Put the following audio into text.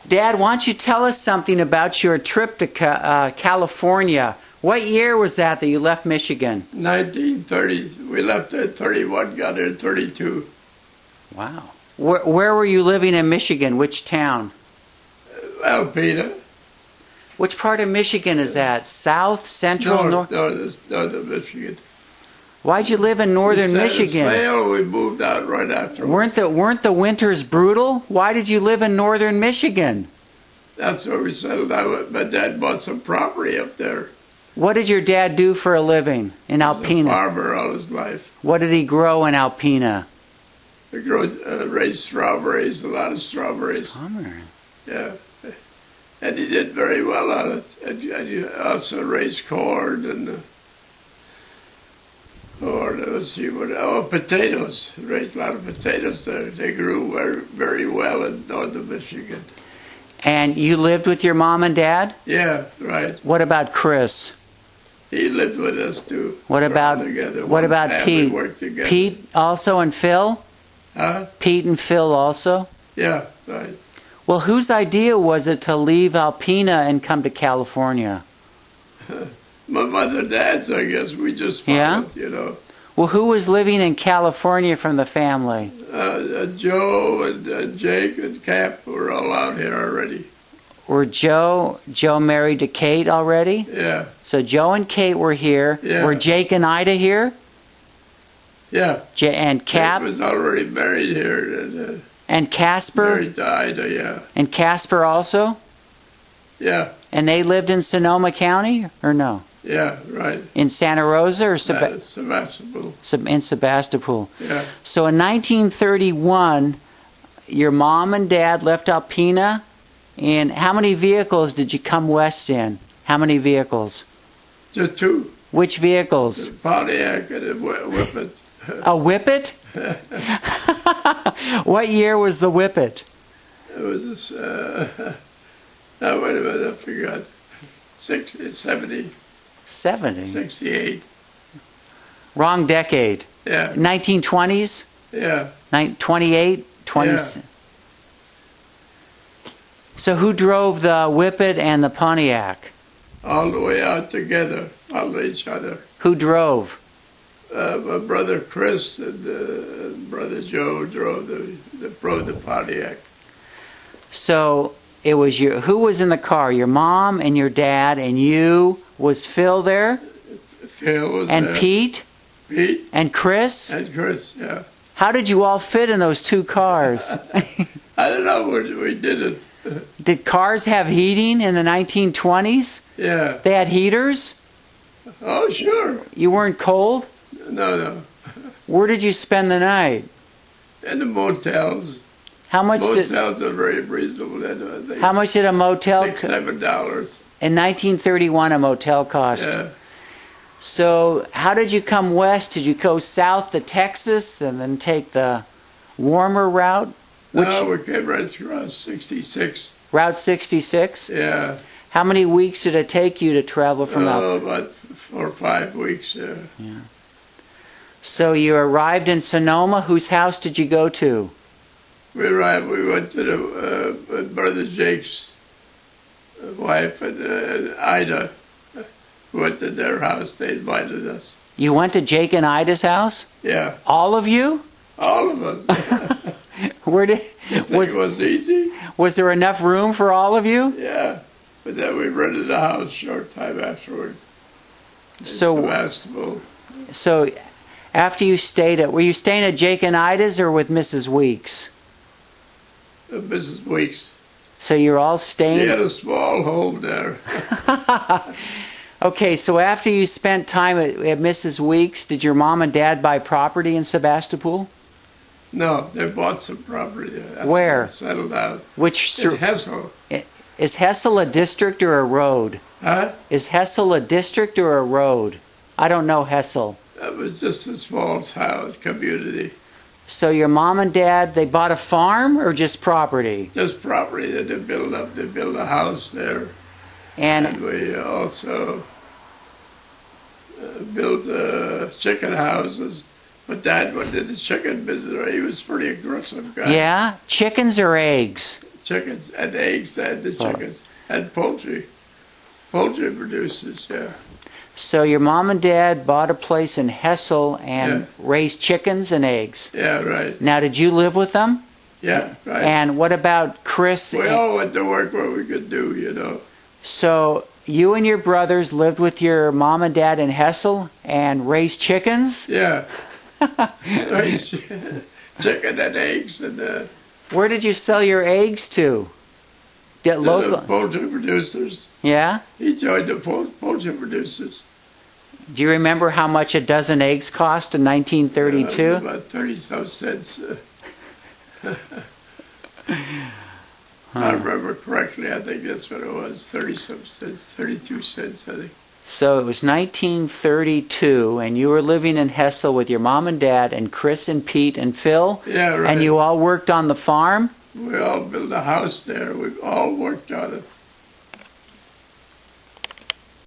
Dad, why don't you tell us something about your trip to California? What year was that you left Michigan? 1930. We left at 31, got there at 32. Wow. Where were you living in Michigan? Which town? Alpena. Which part of Michigan is that? South, central, north? North of Michigan. Why'd you live in northern Michigan? We moved out right after. Weren't the winters brutal? Why did you live in northern Michigan? That's where we settled out. My dad bought some property up there. What did your dad do for a living in Alpena? He was a farmer all his life. What did he grow in Alpena? He raised strawberries, a lot of strawberries. Strawberry. Yeah. And he did very well on it. And he also raised corn and potatoes. He raised a lot of potatoes there. They grew very, very well in northern Michigan. And you lived with your mom and dad? Yeah, right. What about Chris? He lived with us too. What about Pete? Worked together. Pete also and Phil? Huh? Pete and Phil also? Yeah, right. Well, whose idea was it to leave Alpena and come to California? My mother and dad's, I guess. We just followed, you know. Well, who was living in California from the family? Joe and Jake and Cap were all out here already. Were Joe married to Kate already? Yeah. So Joe and Kate were here. Yeah. Were Jake and Ida here? Yeah. And Cap? Jake was already married here. And Casper? Married to Ida, yeah. And Casper also? Yeah. And they lived in Sonoma County, or no? Yeah, right. In Santa Rosa or Sebastopol. In Sebastopol. Yeah. So in 1931, your mom and dad left Alpena, and how many vehicles did you come west in? How many vehicles? Just two. Which vehicles? The Pontiac and a Whippet. A Whippet? What year was the Whippet? It was this, now wait a minute, I forgot. 70. 70? 68. Wrong decade. Yeah. 1920s? Yeah. 28? 20? Yeah. So who drove the Whippet and the Pontiac? All the way out together, followed each other. Who drove? My brother Chris and brother Joe drove the Pontiac. So it was who was in the car? Your mom and your dad and you. Was Phil there? Phil was and there. Pete? Pete. And Chris? And Chris, yeah. How did you all fit in those two cars? I don't know, we did it. Did cars have heating in the 1920s? Yeah. They had heaters? Oh, sure. You weren't cold? No. Where did you spend the night? In the motels. How much Motels are very reasonable. I think how much did a motel $6, $7. In 1931, a motel cost. Yeah. So how did you come west? Did you go south to Texas and then take the warmer route? No, we came right across 66. Route 66? Yeah. How many weeks did it take you to travel from about 4 or 5 weeks, yeah. So you arrived in Sonoma. Whose house did you go to? We went to the brother Jake's wife and Ida. We went to their house. They invited us. You went to Jake and Ida's house? Yeah. All of you? All of us. It was easy. Was there enough room for all of you? Yeah. But then we rented a house short time afterwards. So after you were you staying at Jake and Ida's or with Mrs. Weeks? Mrs. Weeks. So you're all staying? She had a small home there. Okay, so after you spent time at Mrs. Weeks, did your mom and dad buy property in Sebastopol? No, they bought some property. That's where? Settled out. Which in Hessel. Is Hessel a district or a road? Huh? Is Hessel a district or a road? I don't know Hessel. That was just a small town community. So your mom and dad, they bought a farm or just property? Just property that they built up. They built a house there. And we also built chicken houses. But Dad went into the chicken business. He was a pretty aggressive guy. Yeah? Chickens or eggs? chickens and eggs and the chickens and poultry. Poultry producers, yeah. So your mom and dad bought a place in Hessel and raised chickens and eggs. Yeah, right. Now, did you live with them? Yeah, right. And what about Chris? We all went to work what we could do, you know. So you and your brothers lived with your mom and dad in Hessel and raised chickens? Yeah. Raised chicken and eggs. And where did you sell your eggs to? Local? The poultry producers. Yeah? He joined the poultry producers. Do you remember how much a dozen eggs cost in 1932? About 30-some cents. I remember correctly, I think that's what it was, 30-some cents, 32 cents, I think. So it was 1932, and you were living in Hessel with your mom and dad and Chris and Pete and Phil? Yeah, right. And you all worked on the farm? We all built a house there. We all worked on it.